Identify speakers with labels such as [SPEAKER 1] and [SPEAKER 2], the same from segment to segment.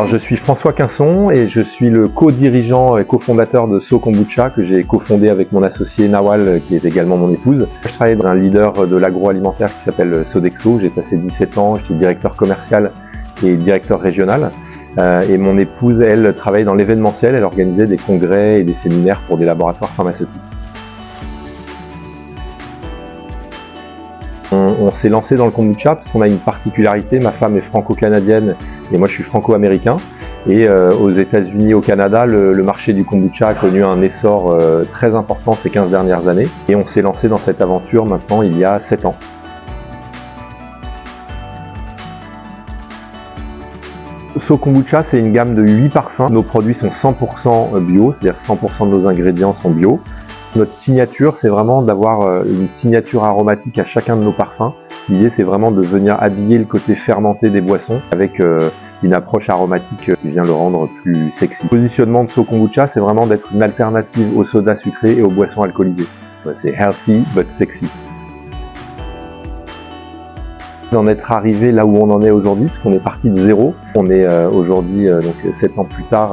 [SPEAKER 1] Alors je suis François Quinson et je suis le co-dirigeant et cofondateur de So Kombucha que j'ai cofondé avec mon associé Nawal qui est également mon épouse. Je travaille dans un leader de l'agroalimentaire qui s'appelle Sodexo. J'ai passé 17 ans, j'étais directeur commercial et directeur régional. Et mon épouse, elle, travaille dans l'événementiel, elle organisait des congrès et des séminaires pour des laboratoires pharmaceutiques. On s'est lancé dans le kombucha parce qu'on a une particularité, ma femme est franco-canadienne et moi je suis franco-américain. Et aux États-Unis, au Canada, le marché du kombucha a connu un essor très important ces 15 dernières années. Et on s'est lancé dans cette aventure maintenant il y a 7 ans. So Kombucha, c'est une gamme de 8 parfums. Nos produits sont 100% bio, c'est-à-dire 100% de nos ingrédients sont bio. Notre signature, c'est vraiment d'avoir une signature aromatique à chacun de nos parfums. L'idée, c'est vraiment de venir habiller le côté fermenté des boissons avec une approche aromatique qui vient le rendre plus sexy. Le positionnement de So Kombucha, c'est vraiment d'être une alternative au soda sucré et aux boissons alcoolisées. C'est healthy but sexy. D'en être arrivé là où on en est aujourd'hui, parce qu'on est parti de zéro. On est aujourd'hui, donc 7 ans plus tard,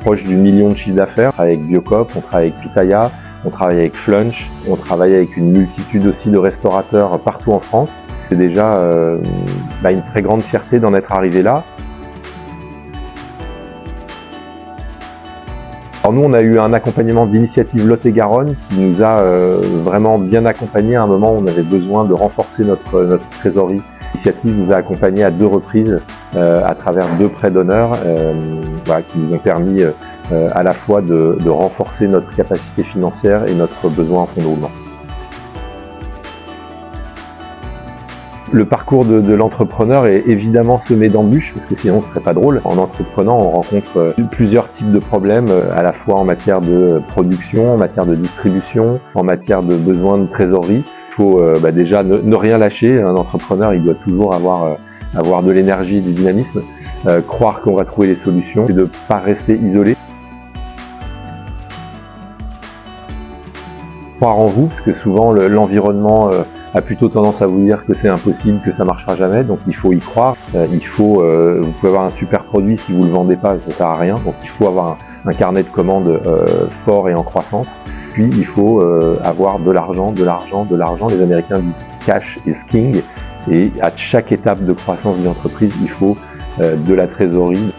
[SPEAKER 1] proche du million de chiffre d'affaires. On travaille avec Biocop, on travaille avec Pitaya, on travaille avec Flunch, on travaille avec une multitude aussi de restaurateurs partout en France. C'est déjà une très grande fierté d'en être arrivé là. Alors nous, on a eu un accompagnement d'initiative Lot-et-Garonne qui nous a vraiment bien accompagnés à un moment où on avait besoin de renforcer notre trésorerie. L'initiative nous a accompagnés à 2 reprises à travers 2 prêts d'honneur qui nous ont permis à la fois de renforcer notre capacité financière et notre besoin en fonds de roulement. Le parcours de l'entrepreneur est évidemment semé d'embûches parce que sinon ce serait pas drôle. En entreprenant, on rencontre plusieurs types de problèmes, à la fois en matière de production, en matière de distribution, en matière de besoin de trésorerie. Il faut déjà ne rien lâcher. Un entrepreneur, il doit toujours avoir de l'énergie et du dynamisme, croire qu'on va trouver les solutions et de pas rester isolé. Croire en vous, parce que souvent l'environnement a plutôt tendance à vous dire que c'est impossible, que ça marchera jamais, donc il faut y croire. Vous pouvez avoir un super produit, si vous le vendez pas, ça sert à rien, donc il faut avoir un carnet de commandes fort et en croissance. Puis il faut avoir de l'argent. Les Américains disent cash is king, et à chaque étape de croissance d'une entreprise, il faut de la trésorerie.